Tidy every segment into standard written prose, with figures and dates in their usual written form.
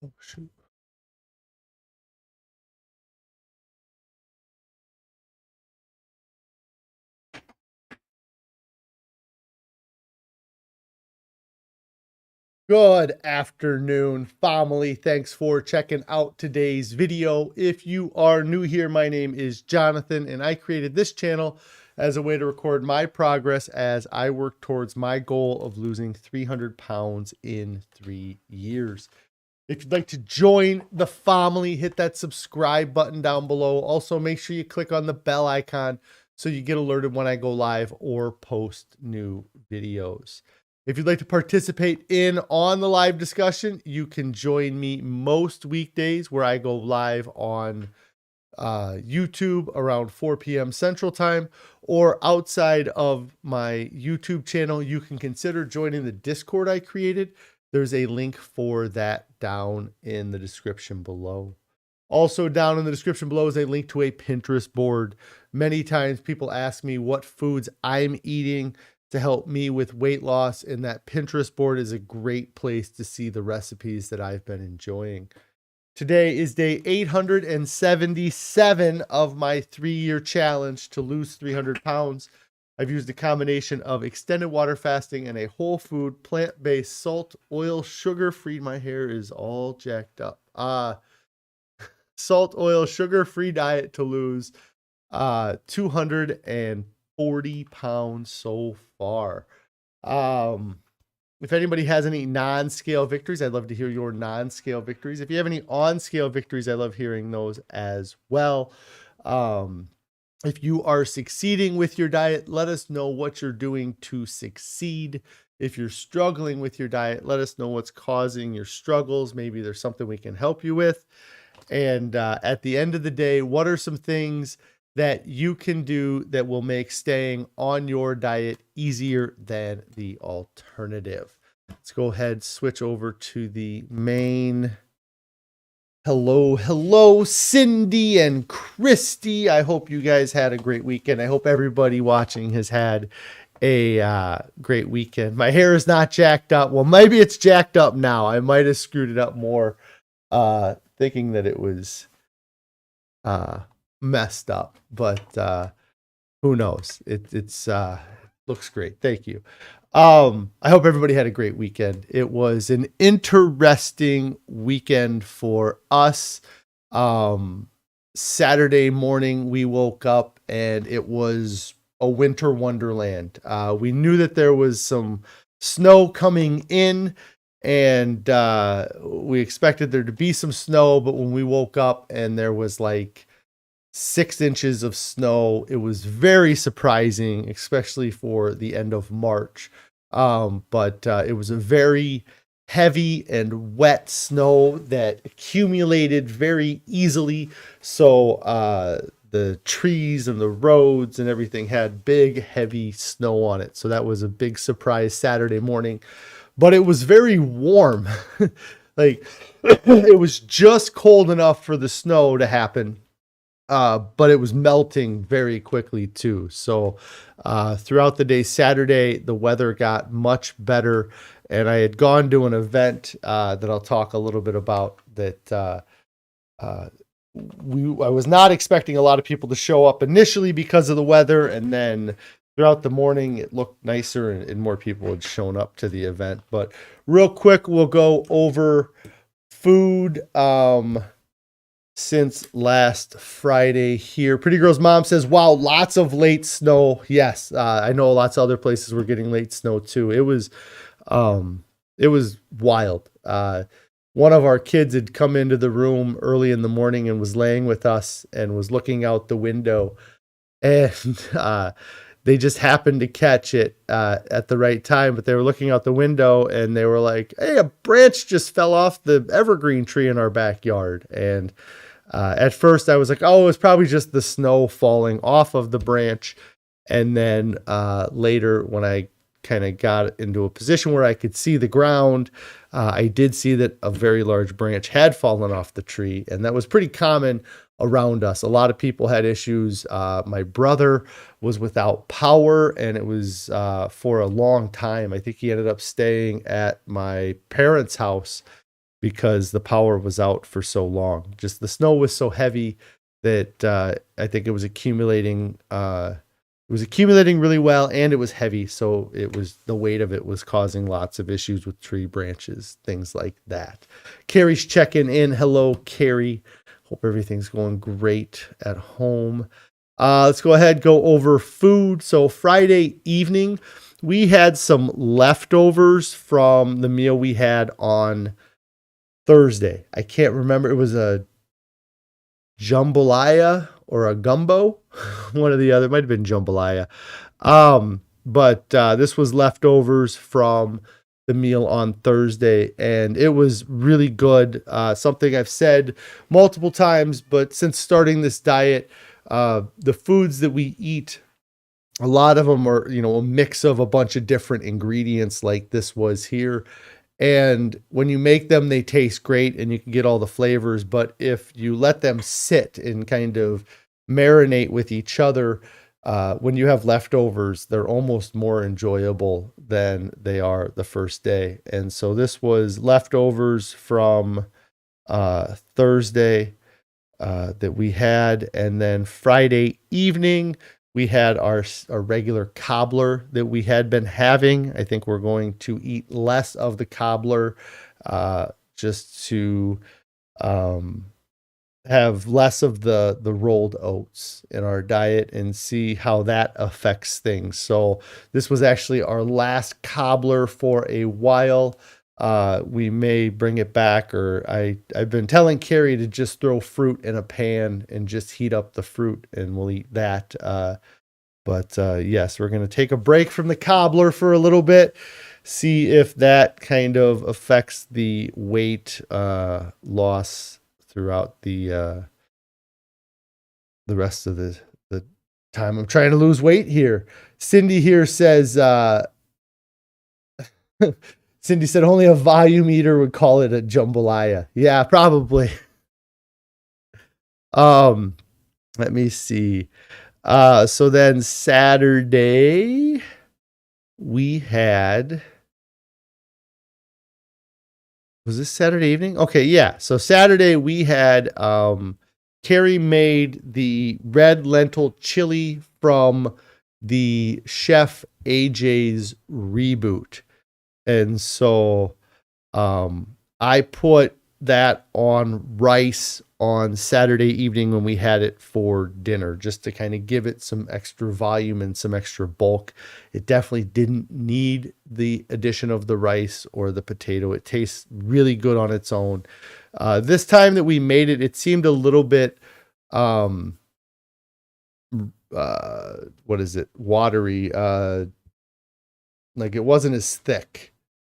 Oh, shoot. Good afternoon, family. Thanks for checking out today's video. If you are new here, my name is Jonathan, and I created this channel as a way to record my progress as I work towards my goal of losing 300 pounds in 3 years. If you'd like to join the family, hit that subscribe button down below. Also, make sure you click on the bell icon so you get alerted when I go live or post new videos. If you'd like to participate on the live discussion, you can join me most weekdays where I go live on YouTube around 4 p.m. Central Time, or outside of my YouTube channel, you can consider joining the Discord I created. There's a link for that down in the description below. Also down in the description below is a link to a Pinterest board. Many times people ask me what foods I'm eating to help me with weight loss, and that Pinterest board is a great place to see the recipes that I've been enjoying. Today is day 877 of my 3-year challenge to lose 300 pounds. I've used a combination of extended water fasting and a whole food, plant-based, salt, oil, sugar-free. My hair is all jacked up. Salt, oil, sugar-free diet to lose 240 pounds so far. If anybody has any non-scale victories, I'd love to hear your non-scale victories. If you have any on-scale victories, I love hearing those as well. If you are succeeding with your diet, let us know what you're doing to succeed. If you're struggling with your diet, let us know what's causing your struggles. Maybe there's something we can help you with. And at the end of the day, what are some things that you can do that will make staying on your diet easier than the alternative? Let's go ahead, switch over to the main. Hello, Cindy and Christy. I hope you guys had a great weekend. I hope everybody watching has had a great weekend. My hair is not jacked up. Well, maybe it's jacked up now. I might have screwed it up more, thinking that it was messed up, but who knows? It's looks great. Thank you. I hope everybody had a great weekend. It was an interesting weekend for us. Saturday morning we woke up and it was a winter wonderland. We knew that there was some snow coming in, and we expected there to be some snow, but when we woke up and there was like 6 inches of snow, it was very surprising, especially for the end of March. But it was a very heavy and wet snow that accumulated very easily. So the trees and the roads and everything had big, heavy snow on it. So that was a big surprise Saturday morning. But it was very warm. Like it was just cold enough for the snow to happen. But it was melting very quickly too. So throughout the day Saturday, the weather got much better, and I had gone to an event that I'll talk a little bit about that I was not expecting a lot of people to show up initially because of the weather, and then throughout the morning it looked nicer and more people had shown up to the event. But real quick, we'll go over food. Since last Friday here. Pretty Girl's mom says, wow, lots of late snow. Yes, I know lots of other places were getting late snow too. It was wild. One of our kids had come into the room early in the morning and was laying with us and was looking out the window, and they just happened to catch it at the right time. But they were looking out the window and they were like, hey, a branch just fell off the evergreen tree in our backyard. And at first I was like, oh, it was probably just the snow falling off of the branch. And then later, when I kind of got into a position where I could see the ground, I did see that a very large branch had fallen off the tree. And that was pretty common around us. A lot of people had issues. My brother was without power, and it was for a long time. I think he ended up staying at my parents' house because the power was out for so long. Just the snow was so heavy that I think it was accumulating. It was accumulating really well, and it was heavy, so the weight of it was causing lots of issues with tree branches, things like that. Carrie's checking in. Hello, Carrie. Hope everything's going great at home. Let's go ahead, go over food. So Friday evening, we had some leftovers from the meal we had on Thursday. I can't remember. It was a jambalaya or a gumbo, one or the other. It might have been jambalaya. But this was leftovers from the meal on Thursday, and it was really good. Something I've said multiple times, but since starting this diet, the foods that we eat, a lot of them are, a mix of a bunch of different ingredients like this was here. And when you make them, they taste great and you can get all the flavors. But if you let them sit and kind of marinate with each other, when you have leftovers, they're almost more enjoyable than they are the first day. And so this was leftovers from Thursday that we had. And then Friday evening, we had our regular cobbler that we had been having. I think we're going to eat less of the cobbler just to have less of the rolled oats in our diet and see how that affects things. So this was actually our last cobbler for a while. We may bring it back, or I've been telling Carrie to just throw fruit in a pan and just heat up the fruit and we'll eat that. But yes, we're going to take a break from the cobbler for a little bit, see if that kind of affects the weight loss throughout the rest of the time I'm trying to lose weight here. Cindy here says, Cindy said only a volume eater would call it a jambalaya. Yeah, probably. Let me see. So then Saturday we had, was this Saturday evening? Okay. Yeah. So Saturday we had, Carrie made the red lentil chili from the Chef AJ's Reboot. And so, I put that on rice on Saturday evening when we had it for dinner, just to kind of give it some extra volume and some extra bulk. It definitely didn't need the addition of the rice or the potato. It tastes really good on its own. This time that we made it, it seemed a little bit, watery. Like it wasn't as thick.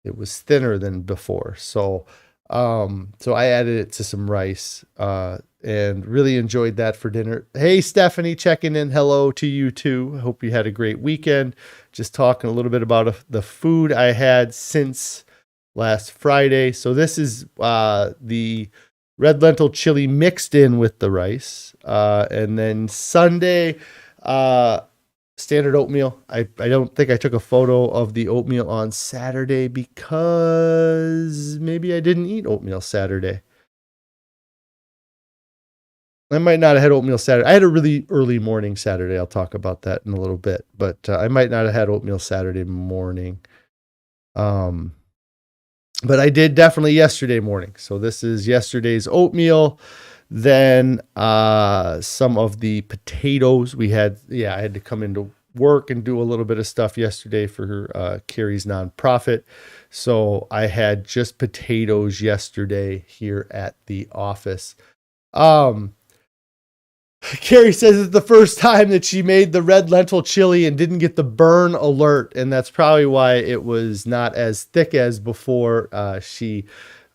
It was thinner than before. So I added it to some rice, and really enjoyed that for dinner. Hey, Stephanie, checking in. Hello to you too. Hope you had a great weekend. Just talking a little bit about the food I had since last Friday. So this is the red lentil chili mixed in with the rice. And then Sunday, standard oatmeal. I don't think I took a photo of the oatmeal on Saturday because maybe I didn't eat oatmeal Saturday. I might not have had oatmeal Saturday. I had a really early morning Saturday. I'll talk about that in a little bit, but I might not have had oatmeal Saturday morning. But I did definitely yesterday morning. So this is yesterday's oatmeal. Then some of the potatoes we had. Yeah, I had to come into work and do a little bit of stuff yesterday for Carrie's nonprofit. So I had just potatoes yesterday here at the office. Carrie says it's the first time that she made the red lentil chili and didn't get the burn alert. And that's probably why it was not as thick as before. She,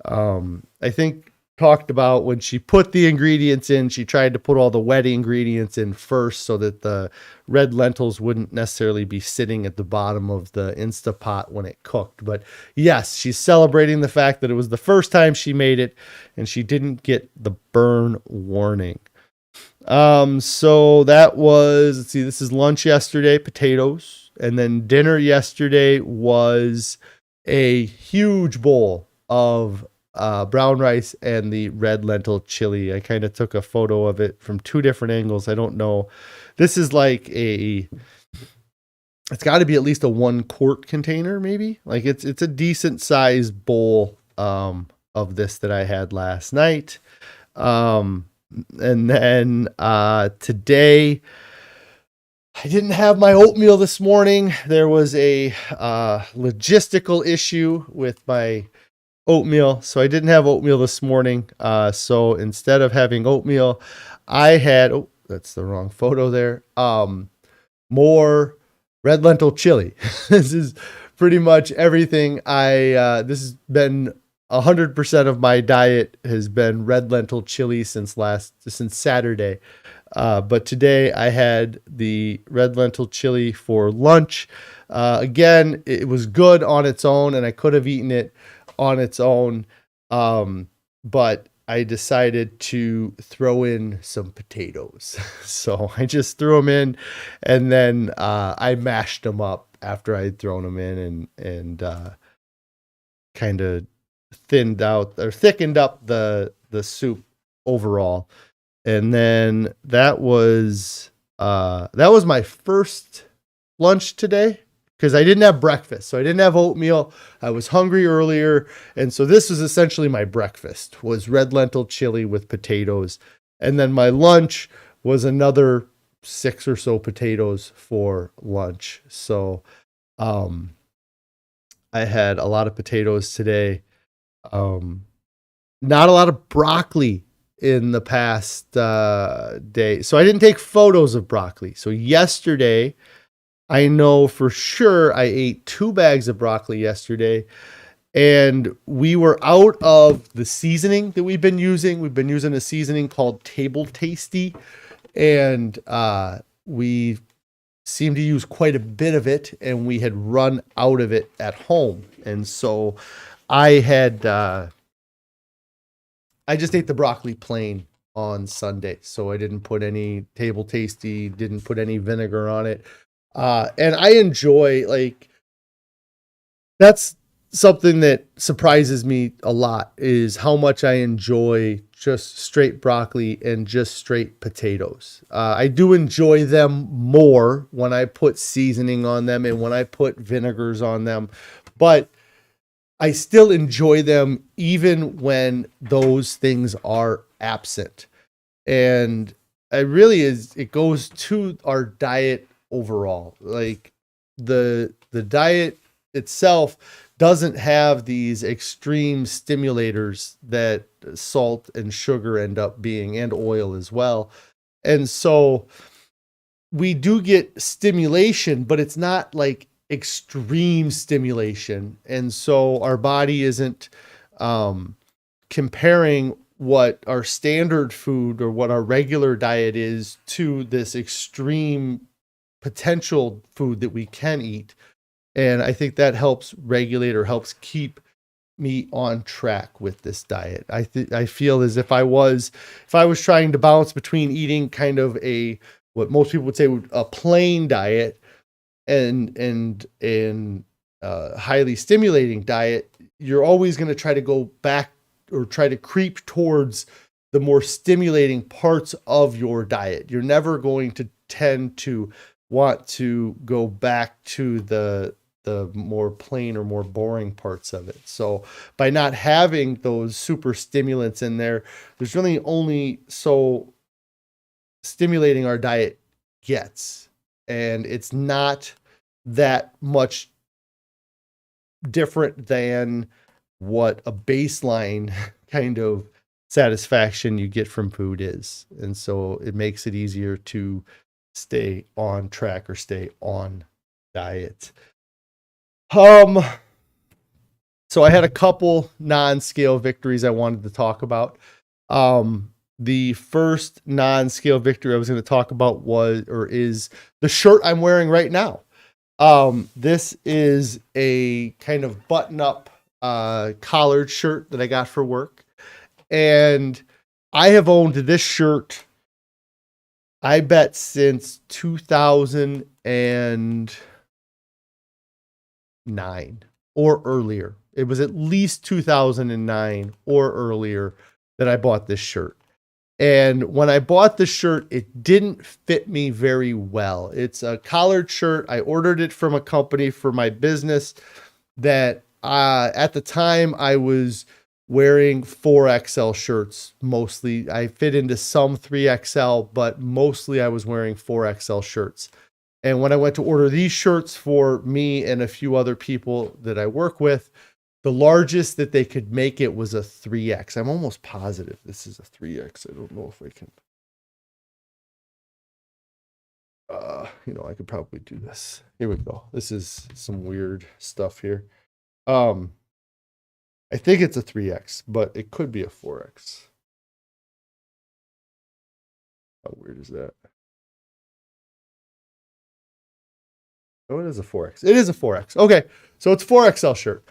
I think, talked about when she put the ingredients in, she tried to put all the wet ingredients in first so that the red lentils wouldn't necessarily be sitting at the bottom of the Instapot when it cooked. But yes, she's celebrating the fact that it was the first time she made it and she didn't get the burn warning. So that was, let's see, this is lunch yesterday, potatoes. And then dinner yesterday was a huge bowl of brown rice and the red lentil chili. I kind of took a photo of it from two different angles. I don't know. This is like it's got to be at least a 1 quart container, maybe. Like it's a decent sized bowl of this that I had last night. And then today, I didn't have my oatmeal this morning. There was a logistical issue with my oatmeal, so I didn't have oatmeal this morning. So instead of having oatmeal, I had, oh, that's the wrong photo there, more red lentil chili. This is pretty much everything this has been 100% of my diet has been red lentil chili since Saturday. But today I had the red lentil chili for lunch. Again, it was good on its own and I could have eaten it on its own. But I decided to throw in some potatoes. So I just threw them in and then I mashed them up after I'd thrown them in and kind of thickened up the soup overall. And then that was my first lunch today because I didn't have breakfast. So I didn't have oatmeal. I was hungry earlier. And so this was essentially my breakfast, was red lentil chili with potatoes. And then my lunch was another 6 or so potatoes for lunch. So I had a lot of potatoes today. Not a lot of broccoli in the past day. So I didn't take photos of broccoli. So yesterday, I know for sure I ate 2 bags of broccoli yesterday. And we were out of the seasoning that we've been using. We've been using a seasoning called Table Tasty. And we seemed to use quite a bit of it. And we had run out of it at home. And so I just ate the broccoli plain on Sunday. So I didn't put any Table Tasty, didn't put any vinegar on it. And I enjoy, like, that's something that surprises me a lot is how much I enjoy just straight broccoli and just straight potatoes. I do enjoy them more when I put seasoning on them and when I put vinegars on them, but I still enjoy them even when those things are absent. And it goes to our diet overall. Like the diet itself doesn't have these extreme stimulators that salt and sugar end up being, and oil as well. And so we do get stimulation, but it's not like extreme stimulation. And so our body isn't comparing what our standard food or what our regular diet is to this extreme potential food that we can eat. And I think that helps regulate or helps keep me on track with this diet. I feel as if I was trying to balance between eating kind of what most people would say a plain diet and highly stimulating diet, you're always going to try to go back or try to creep towards the more stimulating parts of your diet. You're never going to tend to want to go back to the more plain or more boring parts of it. So by not having those super stimulants in there, there's really only so stimulating our diet gets. And it's not that much different than what a baseline kind of satisfaction you get from food is. And so it makes it easier to stay on track or stay on diet. So I had a couple non-scale victories I wanted to talk about. The first non-scale victory I was going to talk about is the shirt I'm wearing right now. This is a kind of button-up collared shirt that I got for work. And I have owned this shirt, I bet, since 2009 or earlier. It was at least 2009 or earlier that I bought this shirt. And when I bought the shirt, it didn't fit me very well. It's a collared shirt. I ordered it from a company for my business that at the time I was wearing 4XL shirts mostly. I fit into some 3XL, but mostly I was wearing 4XL shirts. And when I went to order these shirts for me and a few other people that I work with, the largest that they could make it was a 3X. I'm almost positive this is a 3X. I don't know if I can. I could probably do this. Here we go. This is some weird stuff here. I think it's a 3X, but it could be a 4X. How weird is that? Oh, it is a 4X. It is a 4X. Okay, so it's 4XL shirt.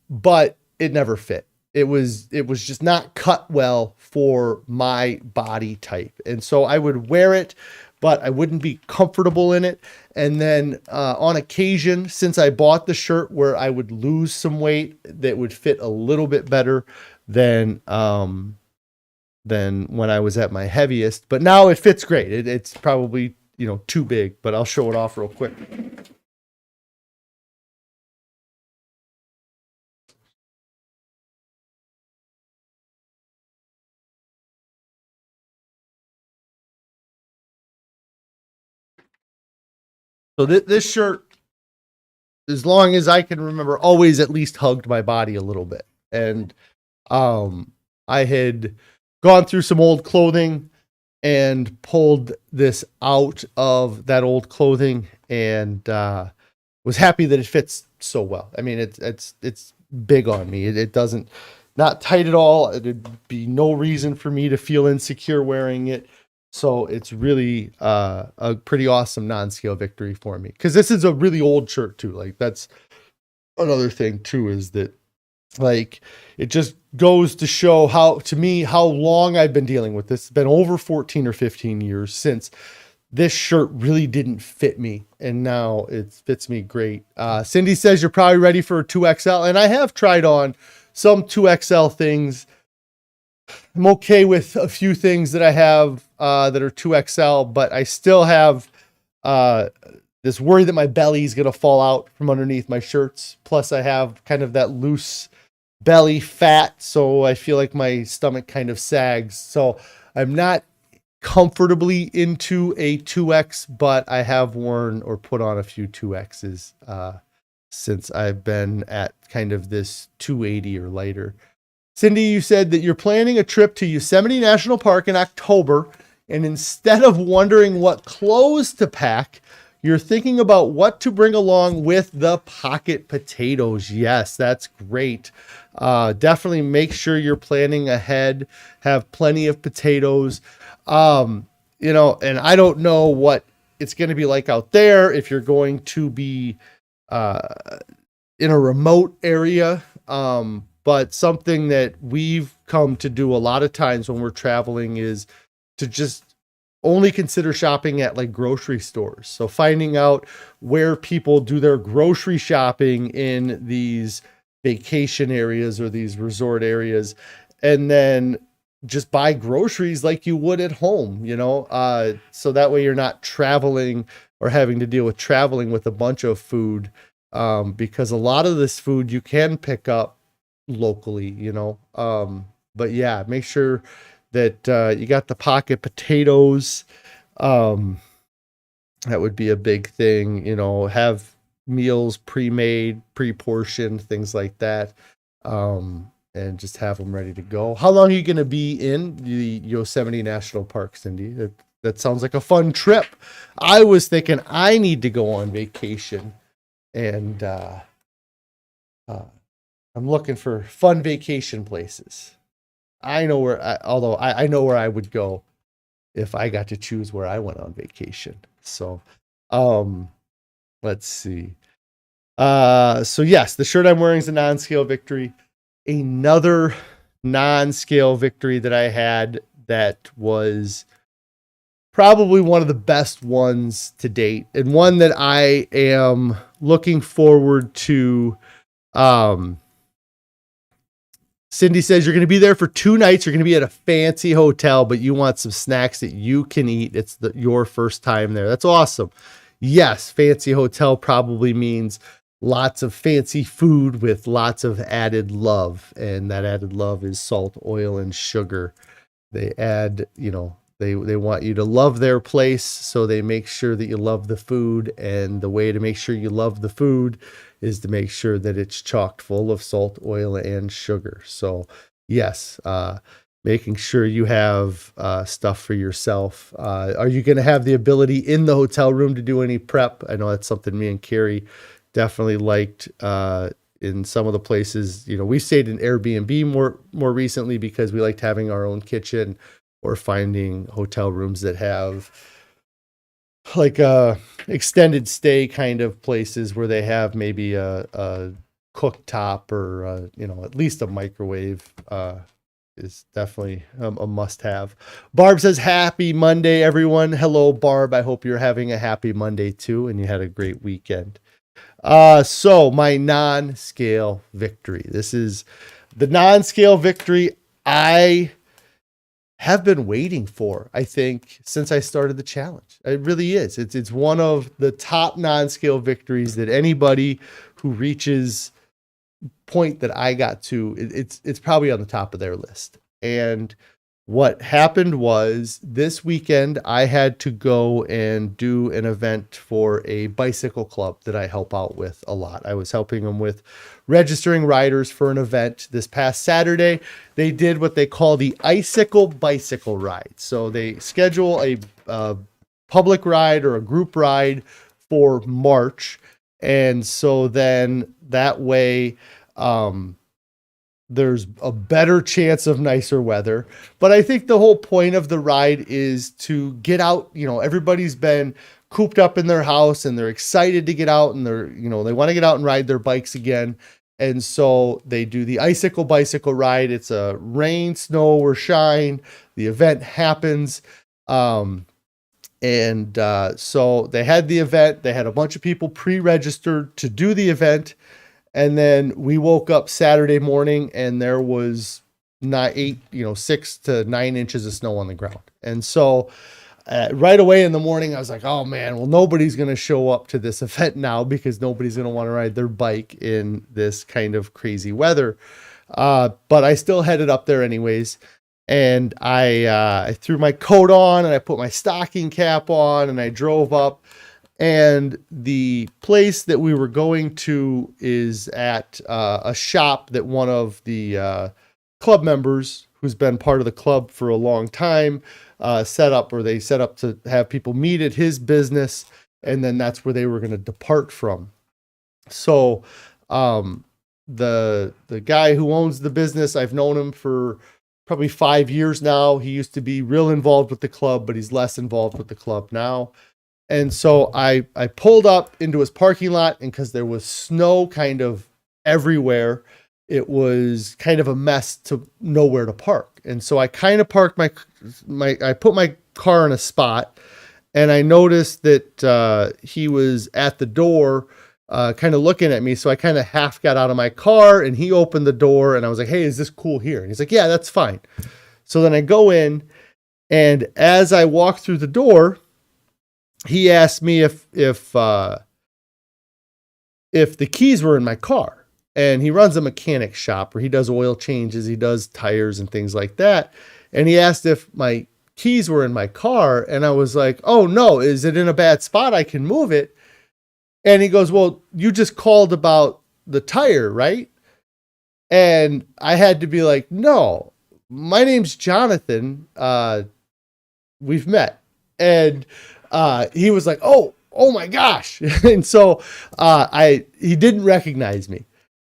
But it never fit. It was just not cut well for my body type. And so I would wear it, but I wouldn't be comfortable in it. And then on occasion, since I bought the shirt where I would lose some weight, that would fit a little bit better than when I was at my heaviest. But now it fits great. It's probably, too big, but I'll show it off real quick. So this shirt, as long as I can remember, always at least hugged my body a little bit. And I had gone through some old clothing and pulled this out of that old clothing and was happy that it fits so well. I mean, it's big on me. It doesn't, not tight at all. It'd be no reason for me to feel insecure wearing it. So it's really a pretty awesome non-scale victory for me. Because this is a really old shirt too. Like that's another thing too, is that like it just goes to show how long I've been dealing with this. It's been over 14 or 15 years since this shirt really didn't fit me. And now it fits me great. Cindy says you're probably ready for a 2XL. And I have tried on some 2XL things. I'm okay with a few things that I have that are 2XL, but I still have this worry that my belly is going to fall out from underneath my shirts. Plus I have kind of that loose belly fat, so I feel like my stomach kind of sags. So I'm not comfortably into a 2X, but I have worn or put on a few 2Xs since I've been at kind of this 280 or lighter. Cindy, you said that you're planning a trip to Yosemite National Park in October, and instead of wondering what clothes to pack, you're thinking about what to bring along with the pocket potatoes. Yes, that's great. Definitely make sure you're planning ahead, have plenty of potatoes. And I don't know what it's going to be like out there if you're going to be in a remote area. But something that we've come to do a lot of times when we're traveling is to just only consider shopping at like grocery stores. So finding out where people do their grocery shopping in these vacation areas or these resort areas, and then just buy groceries like you would at home, so that way you're not traveling or having to deal with traveling with a bunch of food, because a lot of this food you can pick up locally, but yeah, make sure that you got the pocket potatoes. That would be a big thing, have meals pre-made, pre-portioned, things like that, and just have them ready to go. How long are you going to be in the Yosemite National Park, Cindy? That sounds like a fun trip. I was thinking I need to go on vacation, and I'm looking for fun vacation places. I know where, I know where I would go if I got to choose where I went on vacation. So, let's see. So yes, the shirt I'm wearing is a non-scale victory. Another non-scale victory that I had that was probably one of the best ones to date, and one that I am looking forward to Cindy says you're going to be there for 2 nights. You're going to be at a fancy hotel, but you want some snacks that you can eat. It's your first time there. That's awesome. Yes, fancy hotel probably means lots of fancy food with lots of added love. And that added love is salt, oil, and sugar. They add, they want you to love their place, so they make sure that you love the food. And the way to make sure you love the food is to make sure that it's chocked full of salt, oil, and sugar. So yes, making sure you have stuff for yourself. Are you going to have the ability in the hotel room to do any prep? I know that's something me and Carrie definitely liked in some of the places. We stayed in Airbnb more recently because we liked having our own kitchen, or finding hotel rooms that have like extended stay kind of places where they have maybe a cooktop or at least a microwave is definitely a must-have. Barb says, happy Monday, everyone. Hello, Barb. I hope you're having a happy Monday too, and you had a great weekend. So my non-scale victory. This is the non-scale victory I have been waiting for, I think, since I started the challenge. It really is. It's one of the top non-scale victories that anybody who reaches point that I got to, it's probably on the top of their list. And what happened was this weekend, I had to go and do an event for a bicycle club that I help out with a lot. I was helping them with registering riders for an event. This past Saturday, they did what they call the Icicle Bicycle Ride. So they schedule a public ride or a group ride for March. And so then that way, there's a better chance of nicer weather. But I think the whole point of the ride is to get out. Everybody's been cooped up in their house and they're excited to get out, and they want to get out and ride their bikes again. And so they do the Icicle Bicycle Ride. It's a rain, snow, or shine. The event happens. So they had the event. They had a bunch of people pre-registered to do the event. And then we woke up Saturday morning and there was 6 to 9 inches of snow on the ground. And so right away in the morning, I was like, oh man, well, nobody's going to show up to this event now because nobody's going to want to ride their bike in this kind of crazy weather. But I still headed up there anyways. And I threw my coat on and I put my stocking cap on and I drove up. And the place that we were going to is at a shop that one of the club members, who's been part of the club for a long time, set up to have people meet at his business. And then that's where they were going to depart from. So the guy who owns the business, I've known him for probably 5 years now. He used to be real involved with the club, but he's less involved with the club now. And so I pulled up into his parking lot, and because there was snow kind of everywhere, it was kind of a mess to know where to park. And so I kind of parked I put my car in a spot, and I noticed that he was at the door kind of looking at me. So I kind of half got out of my car, and he opened the door, and I was like, hey, is this cool here? And he's like, yeah, that's fine. So then I go in, and as I walk through the door, he asked me if the keys were in my car. And he runs a mechanic shop where he does oil changes, he does tires and things like that. And he asked if my keys were in my car. And I was like, oh no, is it in a bad spot? I can move it. And he goes, well, you just called about the tire, right? And I had to be like, no, my name's Jonathan. We've met. And he was like, oh my gosh. And so he didn't recognize me.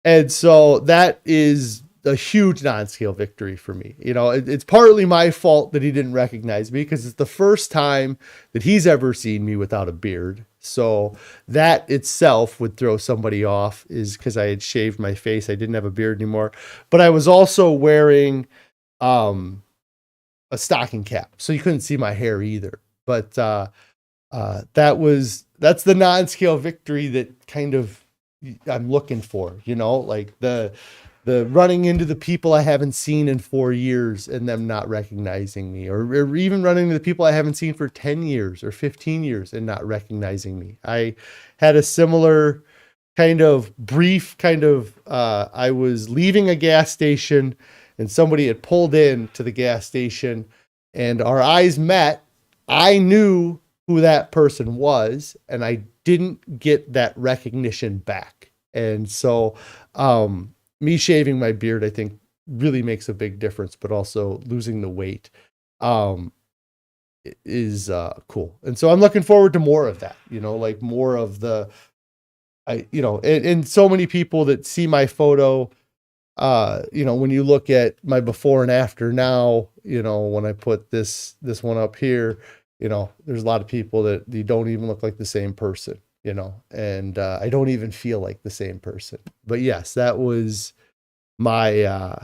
And so that is a huge non-scale victory for me. It's partly my fault that he didn't recognize me because it's the first time that he's ever seen me without a beard. So that itself would throw somebody off, is because I had shaved my face. I didn't have a beard anymore, but I was also wearing a stocking cap, so you couldn't see my hair either. But that's the non-scale victory that kind of I'm looking for, like the running into the people I haven't seen in 4 years and them not recognizing me, or even running into the people I haven't seen for 10 years or 15 years and not recognizing me. I had a similar kind of brief I was leaving a gas station and somebody had pulled in to the gas station and our eyes met. I knew who that person was and I didn't get that recognition back. And so, me shaving my beard, I think really makes a big difference, but also losing the weight, is, cool. And so I'm looking forward to more of that, like more of and so many people that see my photo, when you look at my before and after now, when I put this one up here, there's a lot of people that you don't even look like the same person, and I don't even feel like the same person. But yes, that was my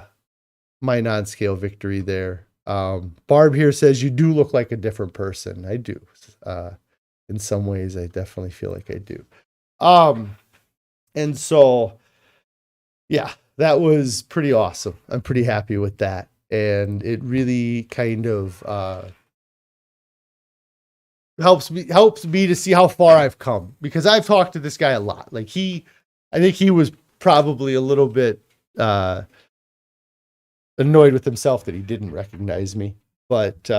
my non-scale victory there. Barb here says you do look like a different person. I do. In some ways, I definitely feel like I do. And so, yeah, that was pretty awesome. I'm pretty happy with that. And it really kind of, helps me to see how far I've come, because I've talked to this guy a lot. Like I think he was probably a little bit, annoyed with himself that he didn't recognize me, but,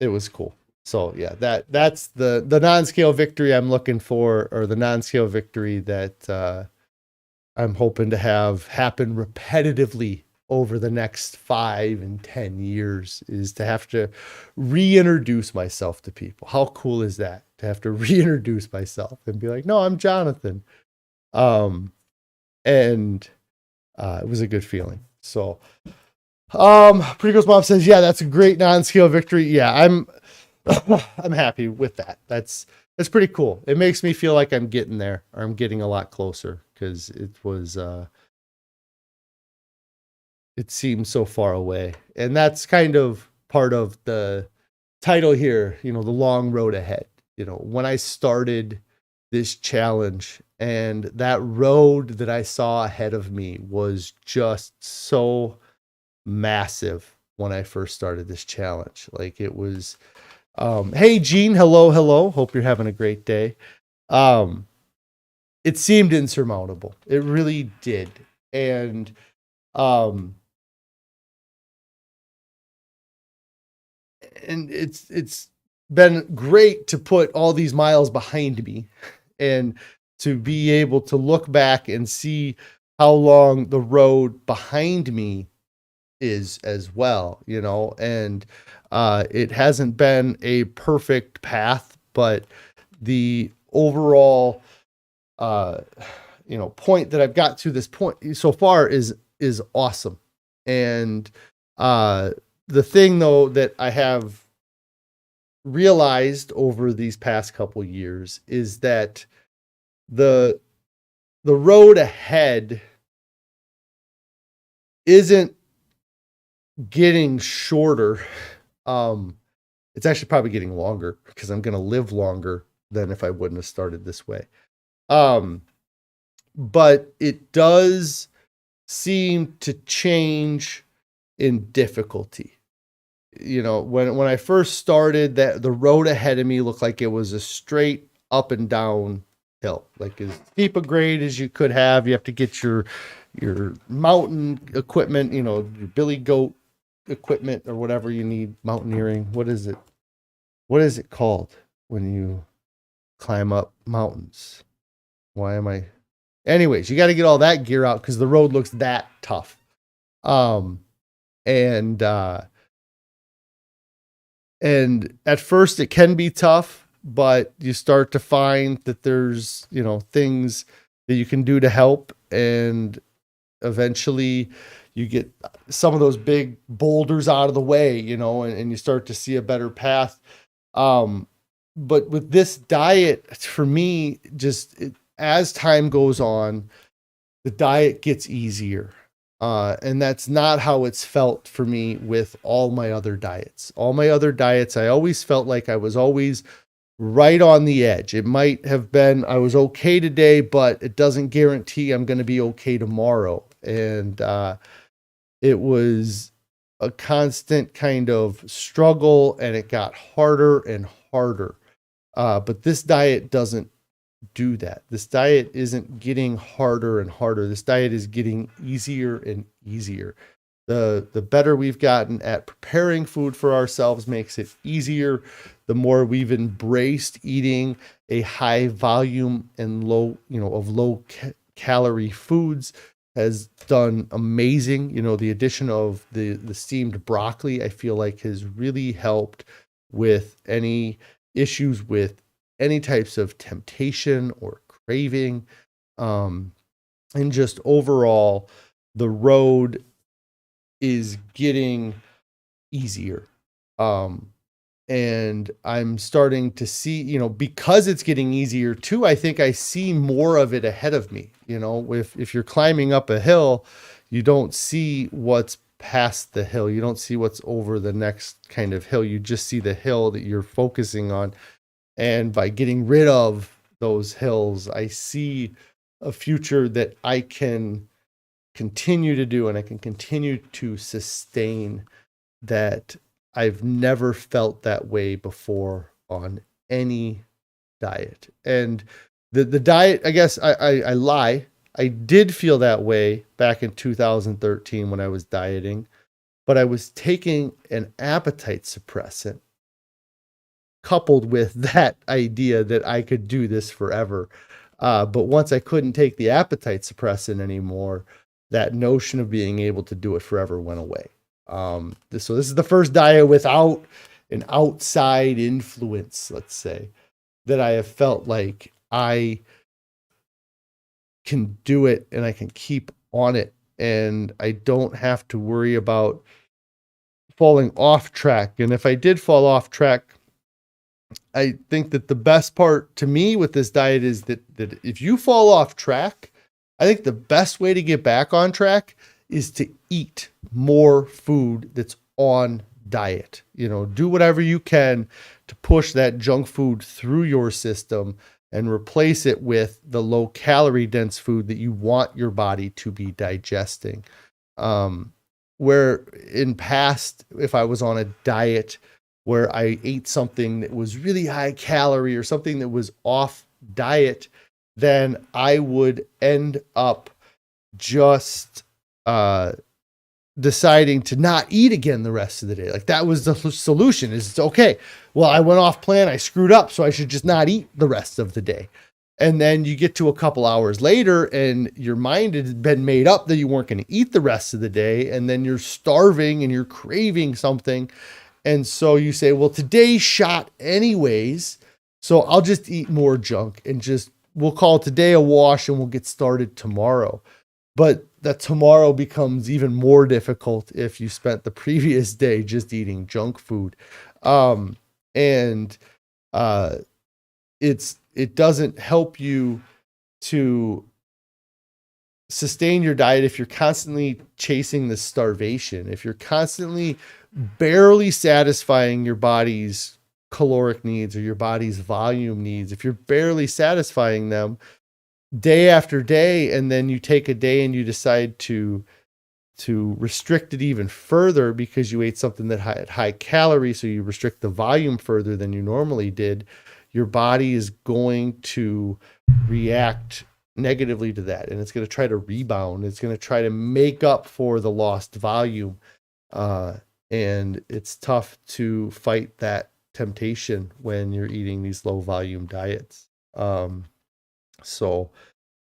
it was cool. So yeah, that's the non-scale victory I'm looking for, or the non-scale victory that I'm hoping to have happen repetitively over the next 5 and 10 years, is to have to reintroduce myself to people. How cool is that, to have to reintroduce myself and be like, no, I'm Jonathan. And it was a good feeling. So Pretty Girl's mom says, yeah, that's a great non-scale victory. Yeah, I'm happy with that. That's pretty cool. It makes me feel like I'm getting there, or I'm getting a lot closer, because it seems so far away. And that's kind of part of the title here, the long road ahead. When I started this challenge, and that road that I saw ahead of me was just so massive when I first started this challenge. Like it was, hey Gene, hello. Hope you're having a great day. It seemed insurmountable. It really did. And, and it's been great to put all these miles behind me and to be able to look back and see how long the road behind me is as well, and it hasn't been a perfect path, but the overall point that I've got to this point so far is awesome. And the thing though that I have realized over these past couple years is that the road ahead isn't getting shorter. It's actually probably getting longer, because I'm going to live longer than if I wouldn't have started this way. But it does seem to change in difficulty. When I first started, that the road ahead of me looked like it was a straight up and down hill, like as steep a grade as you could have. You have to get your mountain equipment, your billy goat equipment or whatever you need, mountaineering. What is it called when you climb up mountains? Anyways, you got to get all that gear out because the road looks that tough. And at first it can be tough, but you start to find that there's, things that you can do to help. And eventually you get some of those big boulders out of the way, and you start to see a better path. But with this diet, for me, as time goes on, the diet gets easier. And that's not how it's felt for me with all my other diets. All my other diets, I always felt like I was always right on the edge. It might have been, I was okay today, but it doesn't guarantee I'm going to be okay tomorrow. And it was a constant kind of struggle, and it got harder and harder. But this diet doesn't do that. This diet isn't getting harder and harder. This diet is getting easier and easier. The better we've gotten at preparing food for ourselves makes it easier. The more we've embraced eating a high volume and low calorie foods has done amazing. The addition of the steamed broccoli, I feel like, has really helped with any issues with any types of temptation or craving. And just overall, the road is getting easier. And I'm starting to see, because it's getting easier too, I think I see more of it ahead of me. If you're climbing up a hill, you don't see what's past the hill. You don't see what's over the next kind of hill. You just see the hill that you're focusing on. And by getting rid of those hills, I see a future that I can continue to do, and I can continue to sustain, that I've never felt that way before on any diet. And the diet, I guess I lie. I did feel that way back in 2013 when I was dieting, but I was taking an appetite suppressant coupled with that idea that I could do this forever. But once I couldn't take the appetite suppressant anymore, that notion of being able to do it forever went away. So this is the first diet without an outside influence, let's say, that I have felt like I can do it and I can keep on it, and I don't have to worry about falling off track. And if I did fall off track, I think that the best part to me with this diet is that if you fall off track, I think the best way to get back on track is to eat more food that's on diet. Do whatever you can to push that junk food through your system and replace it with the low calorie dense food that you want your body to be digesting. Where in past, if I was on a diet where I ate something that was really high calorie or something that was off diet, then I would end up just deciding to not eat again the rest of the day. Like, that was the solution. Is, okay, well, I went off plan, I screwed up, so I should just not eat the rest of the day. And then you get to a couple hours later and your mind had been made up that you weren't going to eat the rest of the day. And then you're starving and you're craving something. And so you say, well, today's shot anyways, so I'll just eat more junk and we'll call today a wash and we'll get started tomorrow. But that tomorrow becomes even more difficult if you spent the previous day just eating junk food. It doesn't help you to sustain your diet if you're constantly chasing the starvation, if you're constantly barely satisfying your body's caloric needs or your body's volume needs, if you're barely satisfying them day after day, and then you take a day and you decide to restrict it even further because you ate something that had high calorie, so you restrict the volume further than you normally did, your body is going to react negatively to that, and it's going to try to rebound. It's going to try to make up for the lost volume, and it's tough to fight that temptation when you're eating these low volume diets. So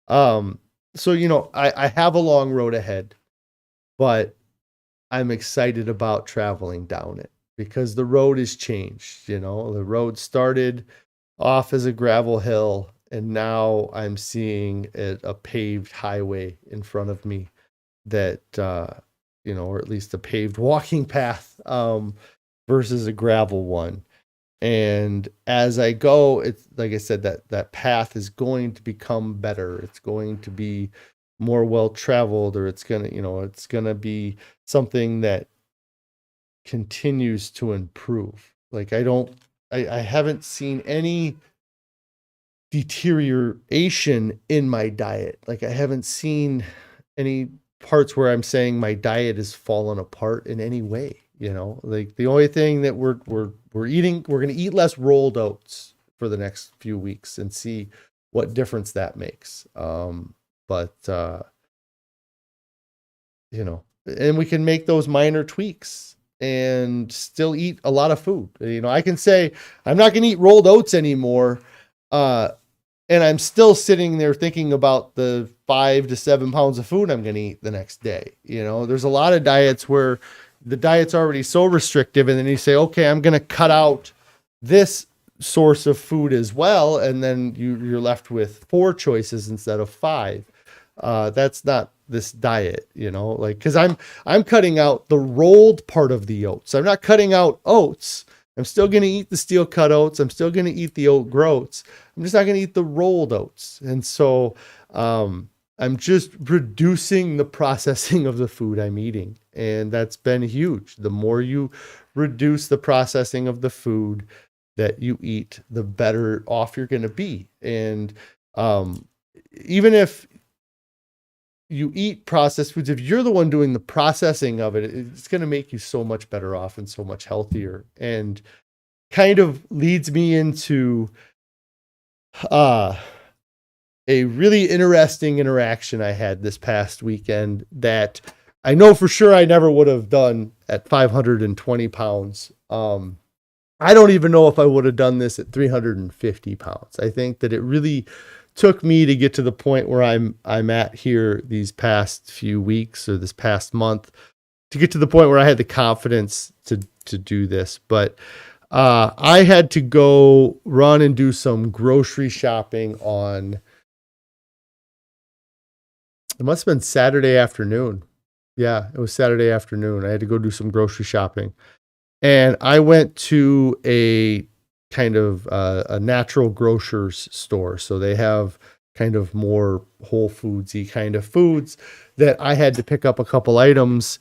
I have a long road ahead, but I'm excited about traveling down it because the road has changed. The road started off as a gravel hill, and now I'm seeing a paved highway in front of me that, or at least a paved walking path, versus a gravel one. And as I go, it's like I said, that path is going to become better. It's going to be more well-traveled, or it's gonna be something that continues to improve. Like, I don't I haven't seen any deterioration in my diet. Like I haven't seen any parts where I'm saying my diet has fallen apart in any way. Like the only thing that we're eating, we're going to eat less rolled oats for the next few weeks and see what difference that makes. But and we can make those minor tweaks and still eat a lot of food. I can say I'm not going to eat rolled oats anymore. And I'm still sitting there thinking about the 5 to 7 pounds of food I'm going to eat the next day. There's a lot of diets where the diet's already so restrictive, and then you say, okay, I'm going to cut out this source of food as well. And then you're left with 4 choices instead of 5. That's not this diet, like, cause I'm cutting out the rolled part of the oats. I'm not cutting out oats. I'm still going to eat the steel cut oats. I'm still going to eat the oat groats. I'm just not going to eat the rolled oats. And so, I'm just reducing the processing of the food I'm eating. And that's been huge. The more you reduce the processing of the food that you eat, the better off you're going to be. And, even if you eat processed foods, if you're the one doing the processing of it, it's going to make you so much better off and so much healthier. And kind of leads me into a really interesting interaction I had this past weekend that I know for sure I never would have done at 520 pounds. I don't even know if I would have done this at 350 pounds. I think that it really took me to get to the point where I'm at here these past few weeks or this past month to get to the point where I had the confidence to do this. But I had to go run and do some grocery shopping on, it must have been Saturday afternoon. Yeah, it was Saturday afternoon. I had to go do some grocery shopping. And I went to a kind of a natural grocers store. So they have kind of more Whole Foodsy kind of foods that I had to pick up a couple items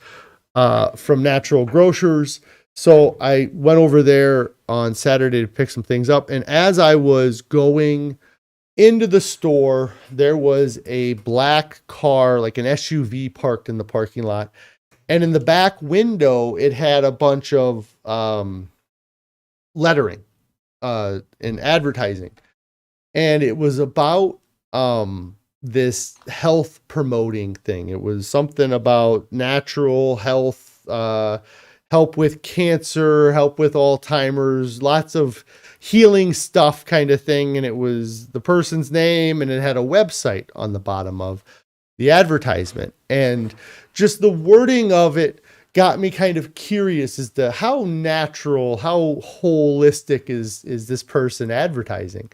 from natural grocers. So I went over there on Saturday to pick some things up. And as I was going into the store, there was a black car, like an SUV, parked in the parking lot. And in the back window, it had a bunch of lettering and advertising. And it was about this health promoting thing. It was something about natural health, help with cancer, help with Alzheimer's, lots of healing stuff kind of thing. And it was the person's name, and it had a website on the bottom of the advertisement. And just the wording of it got me kind of curious as to how natural, how holistic is this person advertising.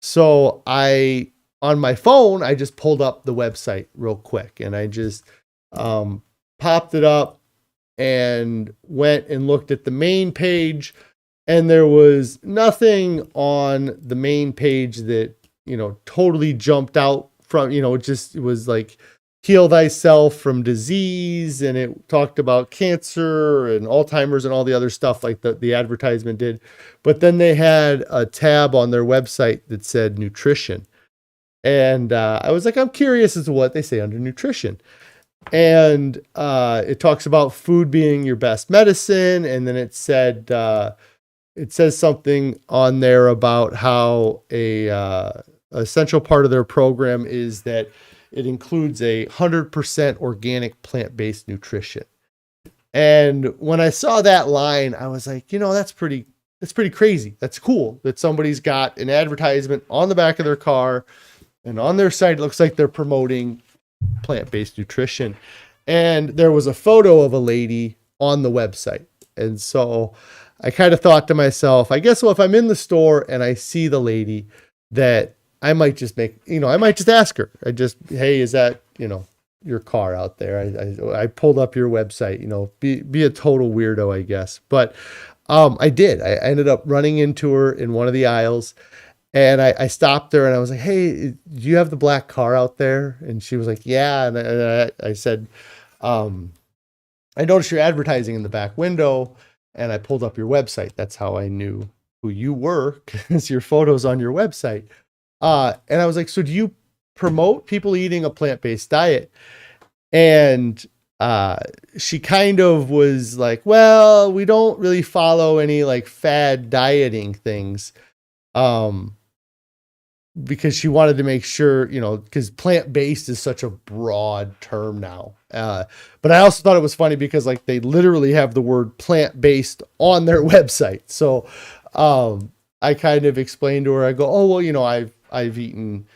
So on my phone, I just pulled up the website real quick, and I just popped it up and went and looked at the main page, and there was nothing on the main page that, totally jumped out from, it was like, heal thyself from disease, and it talked about cancer and Alzheimer's and all the other stuff like the advertisement did. But then they had a tab on their website that said nutrition. And I was like, I'm curious as to what they say under nutrition. And it talks about food being your best medicine. And then it says something on there about how a essential part of their program is that it includes 100% organic plant-based nutrition. And when I saw that line, I was like, that's pretty crazy. That's cool that somebody's got an advertisement on the back of their car, and on their site, it looks like they're promoting plant-based nutrition. And there was a photo of a lady on the website. And so I kind of thought to myself, I guess, well, if I'm in the store and I see the lady, that I might just I might just ask her. Hey, is that, your car out there? I pulled up your website, be a total weirdo, I guess. But I did. I ended up running into her in one of the aisles, and I stopped there and I was like, hey, do you have the black car out there? And she was like, yeah. And I said, I noticed your advertising in the back window, and I pulled up your website. That's how I knew who you were because your photos on your website. And I was like, so do you promote people eating a plant-based diet? And she kind of was like, well, we don't really follow any like fad dieting things. Because she wanted to make sure, because plant-based is such a broad term now. But I also thought it was funny because like they literally have the word plant-based on their website. So I kind of explained to her, I go, oh, well, I've eaten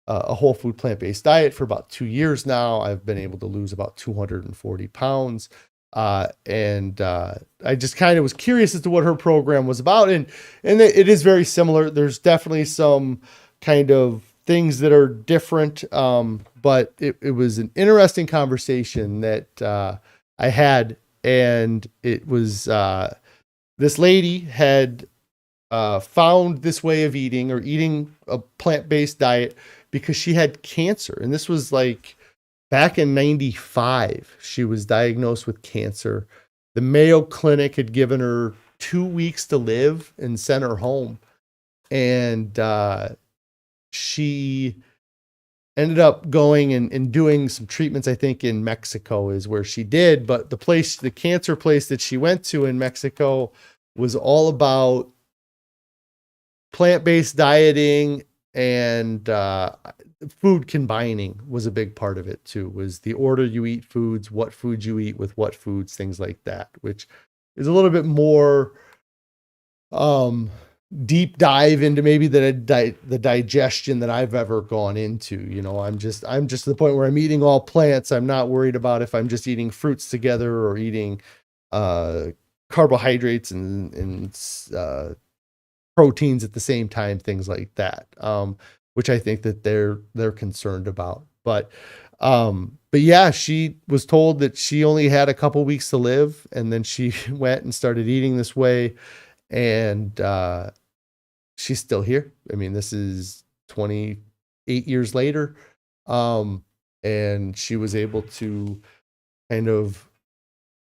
a whole food plant-based diet for about 2 years now. I've been able to lose about 240 pounds. And I just kind of was curious as to what her program was about. And it is very similar. There's definitely some kind of things that are different. But it was an interesting conversation that I had. And it was this lady had found this way of eating or eating a plant-based diet because she had cancer. And this was like back in 95, she was diagnosed with cancer. The Mayo Clinic had given her 2 weeks to live and sent her home. And she ended up going and doing some treatments, I think in Mexico is where she did. But the cancer place that she went to in Mexico was all about plant-based dieting, and food combining was a big part of it too, was the order you eat foods, what foods you eat with what foods, things like that, which is a little bit more deep dive into maybe the digestion that I've ever gone into. I'm just to the point where I'm eating all plants. I'm not worried about if I'm just eating fruits together or eating carbohydrates and proteins at the same time, things like that, which I think that they're concerned about. But yeah, she was told that she only had a couple weeks to live, and then she went and started eating this way, and she's still here. I mean, this is 28 years later, and she was able to kind of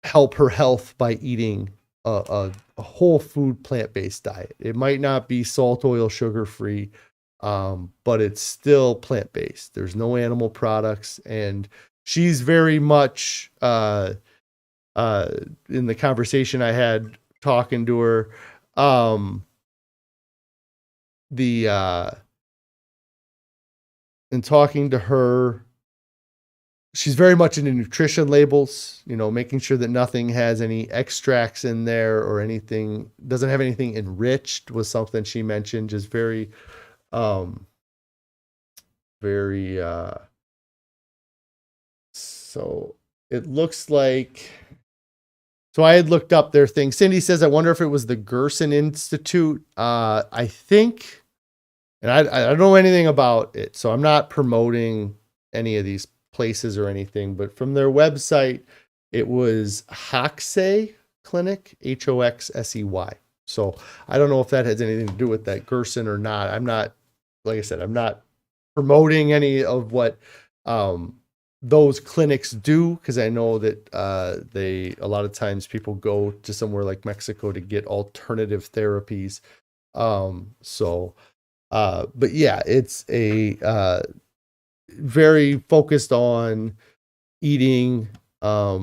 help her health by eating a whole food plant-based diet. It might not be salt, oil, sugar free, but it's still plant-based. There's no animal products. And she's very much, in the conversation I had talking to her, in talking to her, she's very much into nutrition labels, making sure that nothing has any extracts in there or anything, doesn't have anything enriched was something she mentioned, just very, so it looks like, so I had looked up their thing. Cindy says, I wonder if it was the Gerson Institute. I think, and I don't know anything about it, so I'm not promoting any of these places or anything, but from their website, it was Hoxsey Clinic, Hoxsey. So I don't know if that has anything to do with that Gerson or not. I'm not, like I said, I'm not promoting any of what those clinics do, because I know that a lot of times people go to somewhere like Mexico to get alternative therapies. But yeah, it's a very focused on eating a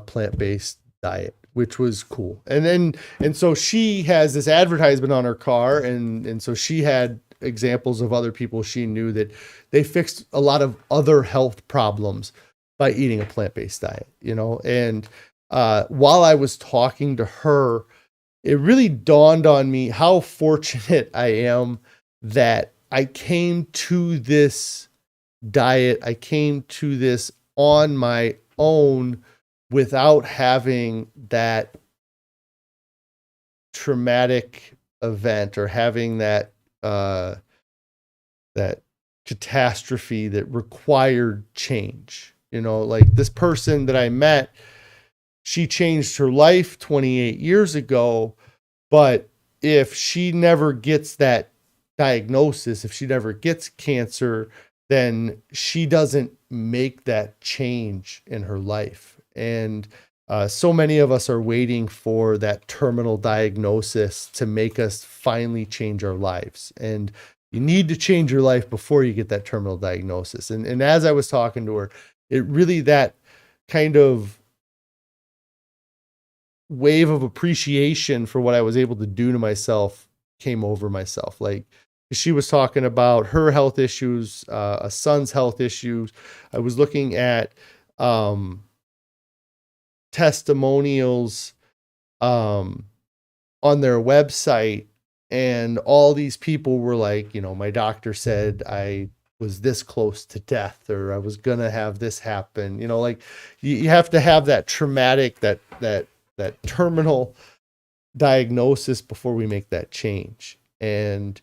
plant-based diet, which was cool. And so she has this advertisement on her car, and so she had examples of other people she knew that they fixed a lot of other health problems by eating a plant-based diet, and while I was talking to her, it really dawned on me how fortunate I am that I came to this diet. I came to this on my own without having that traumatic event or having that catastrophe that required change. Like this person that I met, she changed her life 28 years ago, but if she never gets that diagnosis, if she never gets cancer, then she doesn't make that change in her life. And so many of us are waiting for that terminal diagnosis to make us finally change our lives. And you need to change your life before you get that terminal diagnosis. And as I was talking to her, it really, that kind of wave of appreciation for what I was able to do to myself came over myself. Like, she was talking about her health issues, a son's health issues. I was looking at testimonials on their website, and all these people were like, my doctor said I was this close to death, or I was gonna have this happen. Like, you have to have that traumatic, that terminal diagnosis before we make that change. And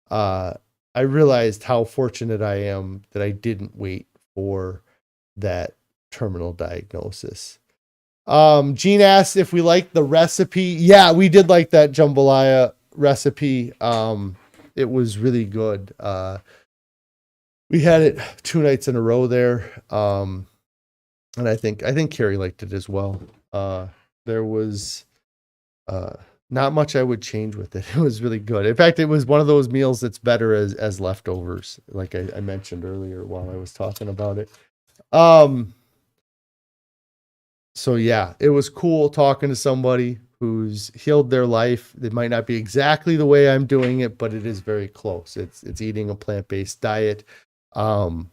I realized how fortunate I am that I didn't wait for that terminal diagnosis. Gene asked if we liked the recipe. Yeah, we did like that jambalaya recipe. It was really good. We had it 2 nights in a row there. And I think Carrie liked it as well. There was not much I would change with it. It was really good. In fact, it was one of those meals that's better as leftovers, like I mentioned earlier while I was talking about it. So yeah, it was cool talking to somebody who's healed their life. It might not be exactly the way I'm doing it, but it is very close. It's eating a plant-based diet. And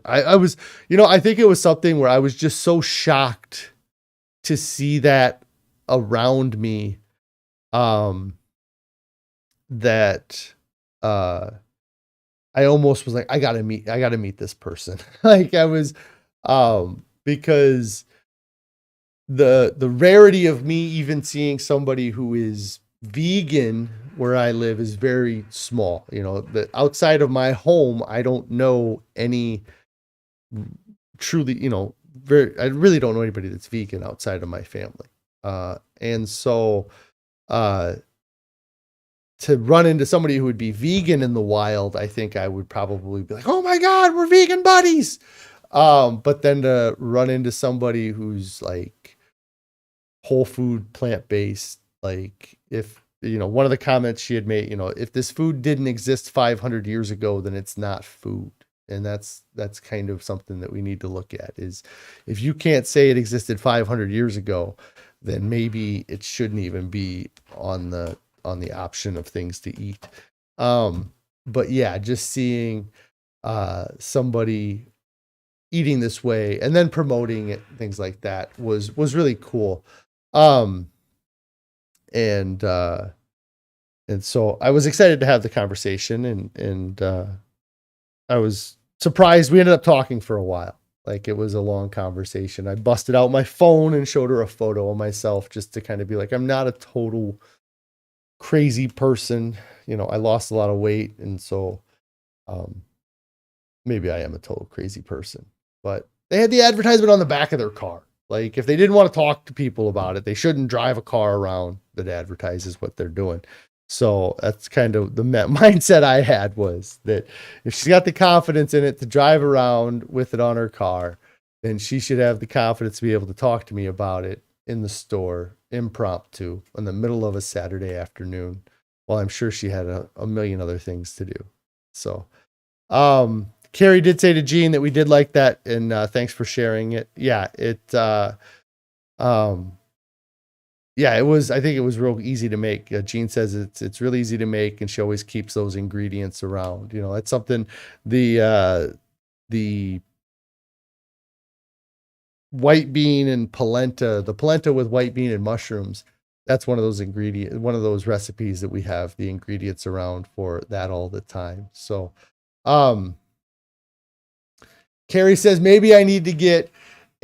I was, I think it was something where I was just so shocked to see that around me, that, I almost was like, I gotta meet this person. Like, I was, because the rarity of me even seeing somebody who is vegan where I live is very small. The outside of my home, I don't know any truly, I really don't know anybody that's vegan outside of my family. And so, to run into somebody who would be vegan in the wild, I think I would probably be like, oh my God, we're vegan buddies. But then to run into somebody who's like whole food, plant-based, like, if, one of the comments she had made, if this food didn't exist 500 years ago, then it's not food. And that's kind of something that we need to look at, is if you can't say it existed 500 years ago, then maybe it shouldn't even be on the option of things to eat. But yeah, just seeing somebody eating this way and then promoting it, things like that was really cool. And so I was excited to have the conversation, and I was surprised we ended up talking for a while. Like, it was a long conversation. I busted out my phone and showed her a photo of myself just to kind of be like, I'm not a total crazy person. I lost a lot of weight, and so maybe I am a total crazy person. But they had the advertisement on the back of their car. Like, if they didn't want to talk to people about it, they shouldn't drive a car around that advertises what they're doing. So that's kind of the mindset I had, was that if she's got the confidence in it to drive around with it on her car, then she should have the confidence to be able to talk to me about it in the store, impromptu, in the middle of a Saturday afternoon. Well, I'm sure she had a million other things to do. So, Carrie did say to Gene that we did like that, and thanks for sharing it. Yeah, yeah, it was. I think it was real easy to make. Gene says it's really easy to make, and she always keeps those ingredients around. That's something. The white bean and polenta, the polenta with white bean and mushrooms. That's one of those recipes that we have the ingredients around for that all the time. So, Carrie says, maybe I need to get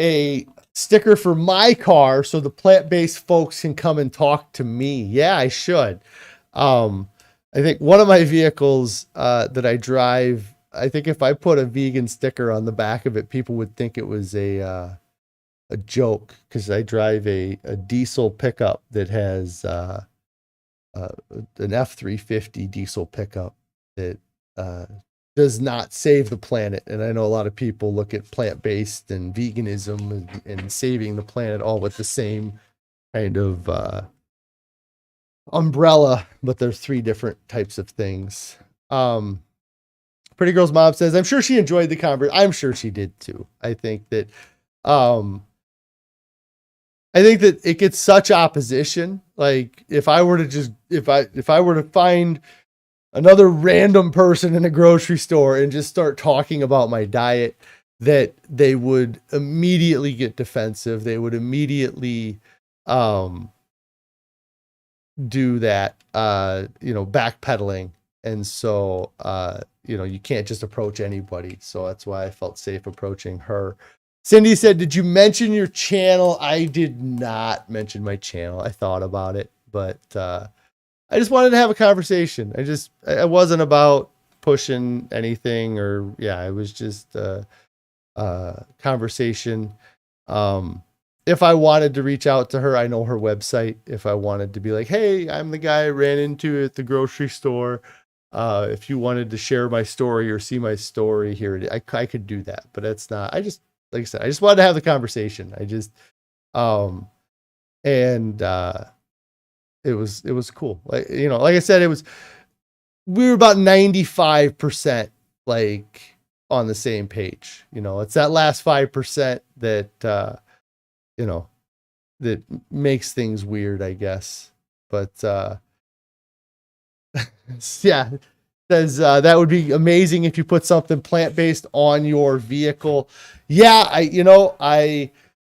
a sticker for my car so the plant-based folks can come and talk to me. Yeah, I should. I think one of my vehicles that I drive, I think if I put a vegan sticker on the back of it, people would think it was a joke, because I drive a diesel pickup that has an F-350 diesel pickup that does not save the planet. And I know a lot of people look at plant-based and veganism and saving the planet all with the same kind of umbrella, but there's 3 different types of things. Pretty Girl's mom says, I'm sure she enjoyed the conversation. I'm sure she did too. I think that it gets such opposition. Like if I were to find another random person in a grocery store and just start talking about my diet, that they would immediately get defensive. They would immediately do that, backpedaling. And so, you can't just approach anybody. So that's why I felt safe approaching her. Cindy said, did you mention your channel? I did not mention my channel. I thought about it, but I just wanted to have a conversation. I wasn't about pushing anything it was just a conversation. If I wanted to reach out to her, I know her website. If I wanted to be like, hey, I'm the guy I ran into at the grocery store. If you wanted to share my story or see my story here, I could do that, but that's not, like I said, I just wanted to have the conversation. It was cool. Like I said, we were about 95% like on the same page. It's that last 5% that that makes things weird, I guess. But yeah, says that would be amazing if you put something plant-based on your vehicle. Yeah, I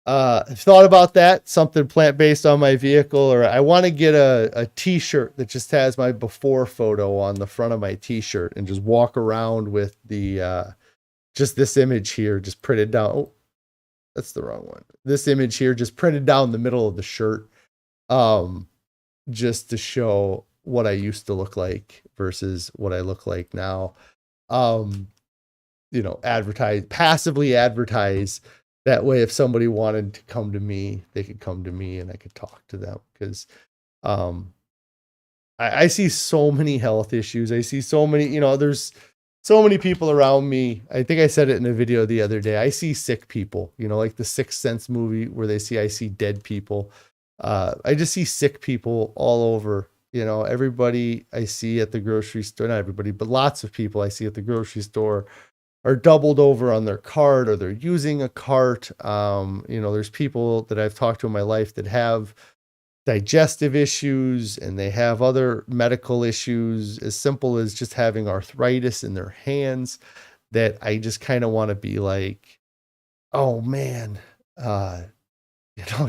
thought about that, something plant-based on my vehicle, or I want to get a t-shirt that just has my before photo on the front of my t-shirt and just walk around with the just this image here just printed down. Oh, that's the wrong one. This image here just printed down the middle of the shirt, just to show what I used to look like versus what I look like now. Passively advertise. That way, if somebody wanted to come to me, they could come to me and I could talk to them. Because I see so many health issues. I see so many, there's so many people around me. I think I said it in a video the other day. I see sick people, like the Sixth Sense movie where I see dead people. I just see sick people all over. Everybody I see at the grocery store, not everybody, but lots of people I see at the grocery store are doubled over on their cart, or they're using a cart. There's people that I've talked to in my life that have digestive issues and they have other medical issues, as simple as just having arthritis in their hands, that I just kind of want to be like, oh man,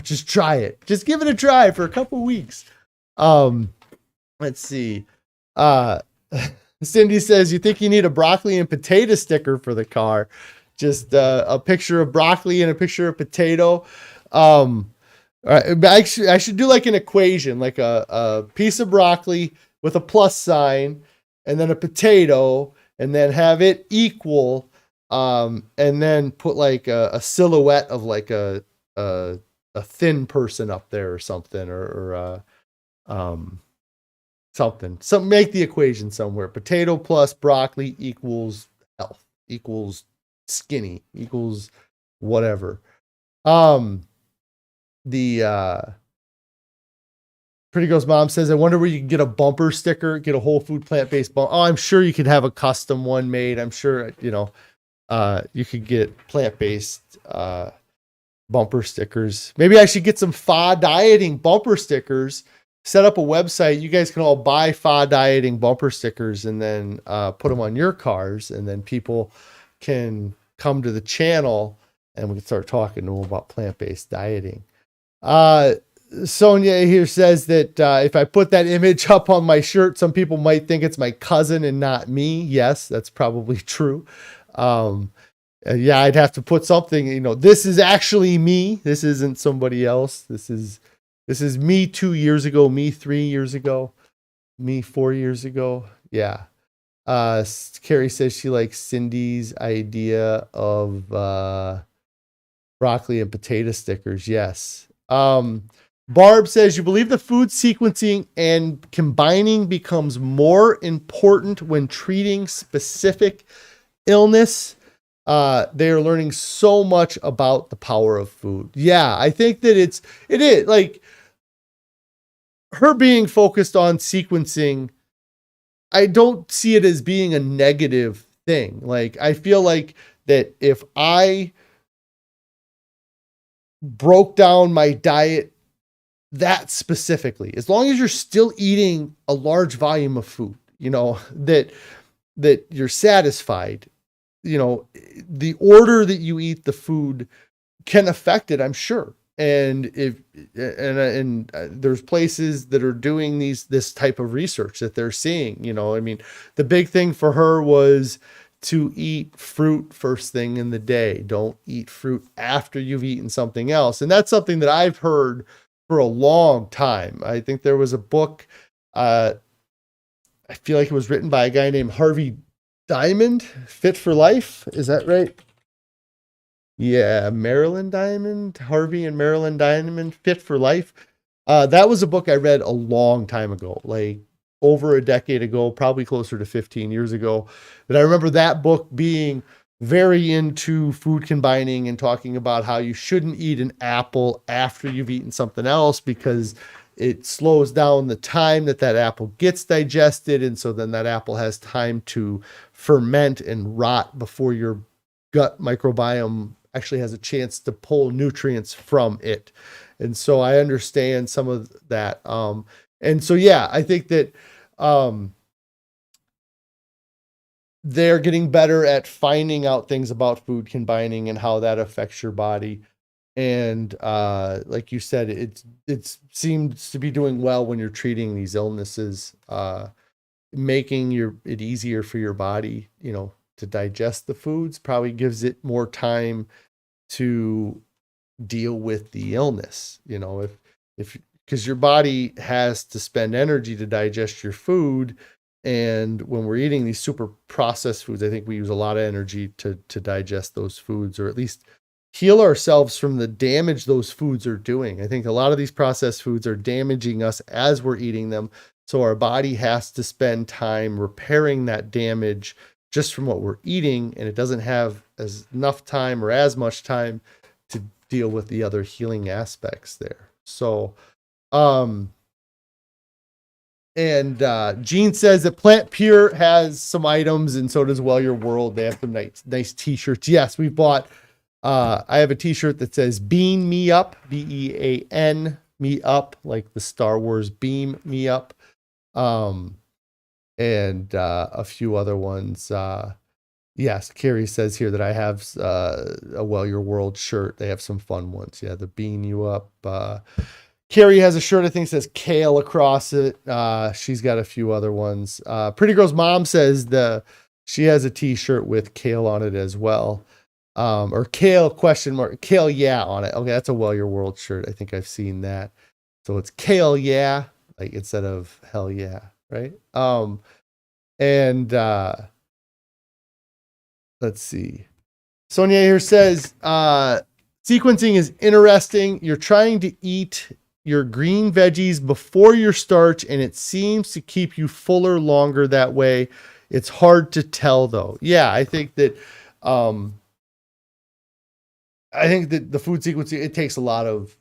just try it. Just give it a try for a couple weeks. Let's see. Cindy says, you think you need a broccoli and potato sticker for the car? Just a picture of broccoli and a picture of potato. All right, I should do like an equation, like a piece of broccoli with a plus sign, and then a potato, and then have it equal, and then put like a silhouette of like a thin person up there or something, or something. Make the equation somewhere. Potato plus broccoli equals health, equals skinny, equals whatever. The Pretty Girl's mom says, I wonder where you can get a bumper sticker, get a whole food plant-based bumper. Oh, I'm sure you could have a custom one made. I'm sure, you could get plant-based bumper stickers. Maybe I should get some FA dieting bumper stickers, set up a website. You guys can all buy FA dieting bumper stickers and then put them on your cars, and then people can come to the channel and we can start talking to them about plant-based dieting. Sonia here says that if I put that image up on my shirt, some people might think it's my cousin and not me. Yes, that's probably true. Yeah, I'd have to put something, this is actually me. This isn't somebody else. This is me 2 years ago, me 3 years ago, me 4 years ago. Yeah. Carrie says she likes Cindy's idea of broccoli and potato stickers. Yes. Barb says, you believe the food sequencing and combining becomes more important when treating specific illness. They are learning so much about the power of food. Yeah, I think that it is like her being focused on sequencing. I don't see it as being a negative thing. Like, I feel like that if I broke down my diet that specifically, as long as you're still eating a large volume of food, that you're satisfied, the order that you eat the food can affect it, I'm sure. And there's places that are doing this type of research that they're seeing, I mean, the big thing for her was to eat fruit first thing in the day. Don't eat fruit after you've eaten something else. And that's something that I've heard for a long time. I think there was a book, I feel like it was written by a guy named Harvey Diamond, Fit for Life. Is that right? Yeah, Marilyn Diamond, Harvey and Marilyn Diamond, Fit for Life. That was a book I read a long time ago, like over a decade ago, probably closer to 15 years ago. But I remember that book being very into food combining and talking about how you shouldn't eat an apple after you've eaten something else because it slows down the time that apple gets digested. And so then that apple has time to ferment and rot before your gut microbiome actually has a chance to pull nutrients from it. And so I understand some of that. And so, yeah, I think that they're getting better at finding out things about food combining and how that affects your body. And like you said, it seems to be doing well when you're treating these illnesses, making it easier for your body, to digest the foods, probably gives it more time to deal with the illness. If because your body has to spend energy to digest your food. And when we're eating these super processed foods, I think we use a lot of energy to digest those foods, or at least heal ourselves from the damage those foods are doing. I think a lot of these processed foods are damaging us as we're eating them. So our body has to spend time repairing that damage just from what we're eating. And it doesn't have enough time or as much time to deal with the other healing aspects there. So, Gene says that Plant Pure has some items, and so does Well Your World. They have some nice t-shirts. Yes, we've bought, I have a t-shirt that says Beam Me Up, BEAN, Me Up, like the Star Wars Beam Me Up. And a few other ones. Yes, Carrie says here that I have a Well Your World shirt. They have some fun ones. Yeah, the Beam You Up. Carrie has a shirt, I think, says kale across it. She's got a few other ones. Pretty Girl's mom says she has a t-shirt with kale on it as well. Or kale kale yeah on it. Okay, that's a Well Your World shirt. I think I've seen that. So it's kale yeah, like instead of hell yeah, right? Let's see. Sonia here says, sequencing is interesting. You're trying to eat your green veggies before your starch, and it seems to keep you fuller longer that way. It's hard to tell though. Yeah, I think that the food sequencing, it takes a lot of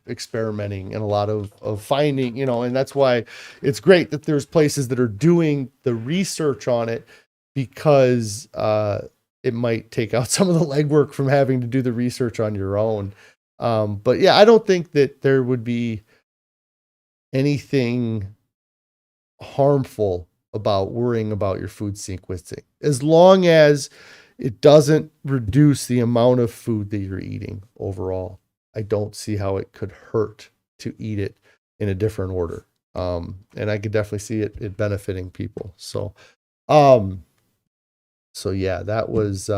experimenting and a lot of finding, and that's why it's great that there's places that are doing the research on it, because it might take out some of the legwork from having to do the research on your own. But yeah, I don't think that there would be anything harmful about worrying about your food sequencing, as long as it doesn't reduce the amount of food that you're eating overall. I don't see how it could hurt to eat it in a different order. And I could definitely see it benefiting people. So yeah, that was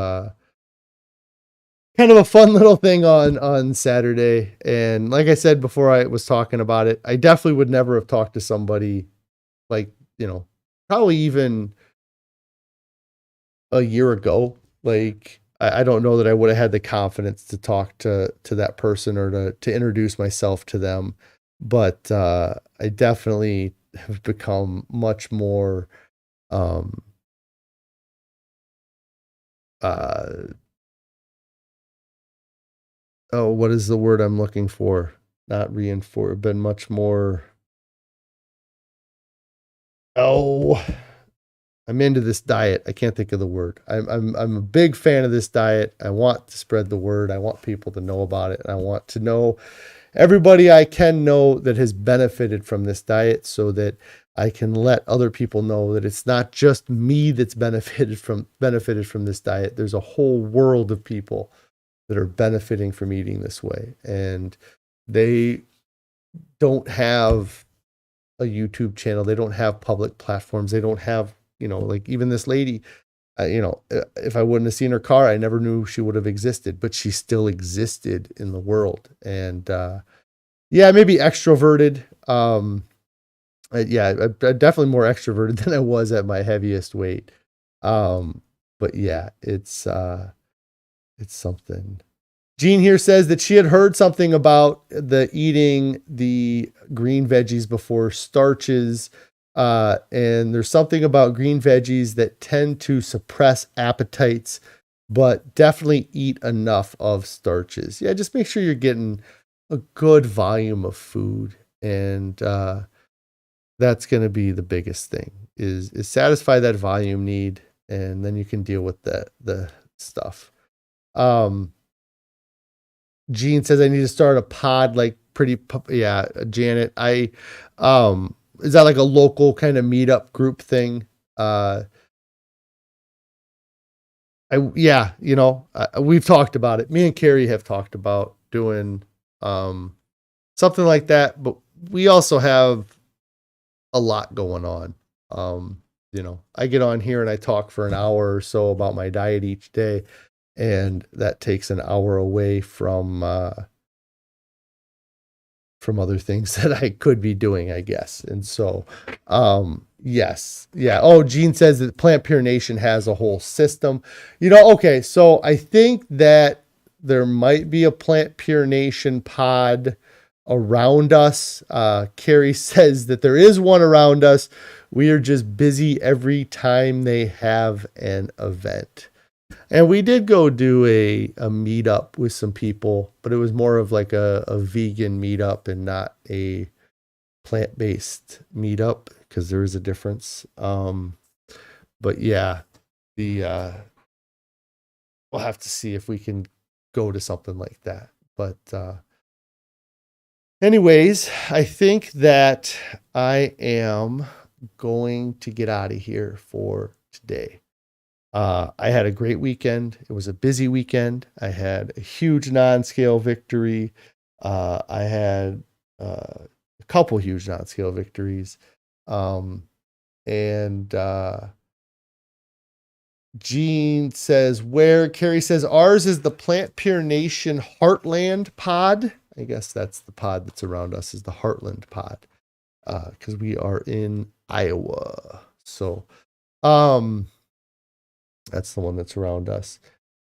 kind of a fun little thing on Saturday. And like I said before I was talking about it, I definitely would never have talked to somebody like, probably even a year ago. Like, I don't know that I would have had the confidence to talk to that person or to introduce myself to them. but I definitely have become much more uh what is the word I'm looking for? Not reinforced, been much more. Oh, I'm into this diet. I can't think of the word. I'm a big fan of this diet. I want to spread the word. I want people to know about it. And I want to know everybody I can know that has benefited from this diet, so that I can let other people know that it's not just me that's benefited from this diet. There's a whole world of people that are benefiting from eating this way, and they don't have a YouTube channel. They don't have public platforms. They don't have, like even this lady, if I wouldn't have seen her car, I never knew she would have existed, but she still existed in the world. And, yeah, maybe extroverted. Yeah, I'm definitely more extroverted than I was at my heaviest weight. But yeah, it's something. Jean here says that she had heard something about the eating the green veggies before starches. And there's something about green veggies that tend to suppress appetites, but definitely eat enough of starches. Yeah, just make sure you're getting a good volume of food. And that's going to be the biggest thing is satisfy that volume need. And then you can deal with the stuff. Gene says I need to start a pod like yeah, Janet. Is that like a local kind of meetup group thing? We've talked about it. Me and Carrie have talked about doing something like that, but we also have a lot going on. I get on here and I talk for an hour or so about my diet each day, and that takes an hour away from other things that I could be doing, I guess. And so, yes. Yeah. Oh, Gene says that Plant Pure Nation has a whole system. Okay. So I think that there might be a Plant Pure Nation pod around us. Carrie says that there is one around us. We are just busy every time they have an event. And we did go do a meetup with some people, but it was more of like a vegan meetup and not a plant-based meetup, because there is a difference. But yeah, we'll have to see if we can go to something like that. But anyways, I think that I am going to get out of here for today. I had a great weekend. It was a busy weekend. I had a huge non-scale victory. I had a couple huge non-scale victories. And Gene says, Carrie says, ours is the Plant Pure Nation Heartland pod. I guess that's the pod that's around us, is the Heartland pod. Because we are in Iowa. So, that's the one that's around us.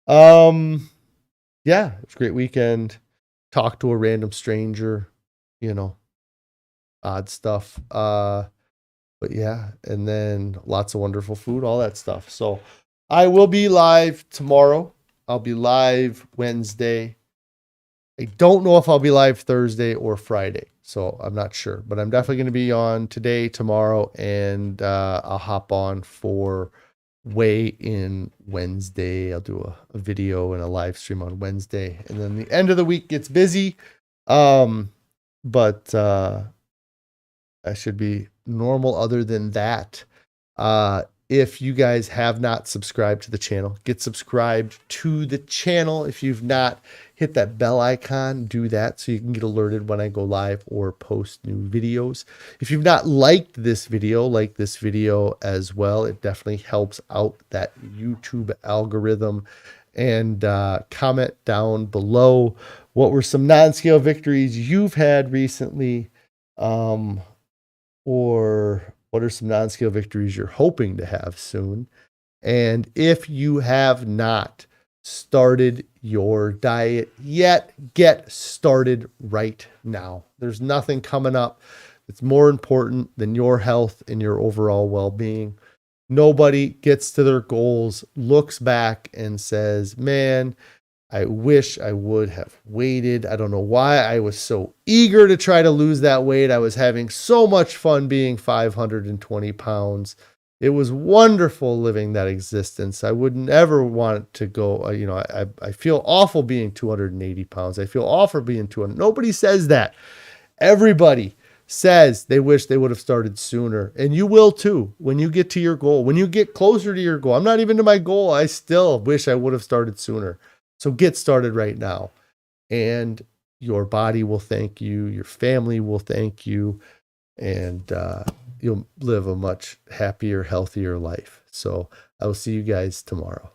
Yeah, it's a great weekend. Talk to a random stranger, odd stuff. But yeah, and then lots of wonderful food, all that stuff. So I will be live tomorrow. I'll be live Wednesday. I don't know if I'll be live Thursday or Friday, so I'm not sure, but I'm definitely going to be on today, tomorrow, and I'll hop on for weigh in Wednesday. I'll do a video and a live stream on Wednesday, and then the end of the week gets busy. But I should be normal other than that. If you guys have not subscribed to the channel, get subscribed to the channel. If you've not, hit that bell icon, do that so you can get alerted when I go live or post new videos. If you've not liked this video, like this video as well. It definitely helps out that YouTube algorithm. And comment down below, what were some non-scale victories you've had recently? Or what are some non-scale victories you're hoping to have soon? And if you have not started your diet yet, get started right now. There's nothing coming up that's more important than your health and your overall well-being. Nobody gets to their goals, looks back and says, man, I wish I would have waited. I don't know why I was so eager to try to lose that weight. I was having so much fun being 520 pounds. It was wonderful living that existence. I would never want to go, I feel awful being 280 pounds. I feel awful being 200. Nobody says that. Everybody says they wish they would have started sooner. And you will too, when you get to your goal, when you get closer to your goal. I'm not even to my goal. I still wish I would have started sooner. So get started right now. And your body will thank you. Your family will thank you. And you'll live a much happier, healthier life. So I will see you guys tomorrow.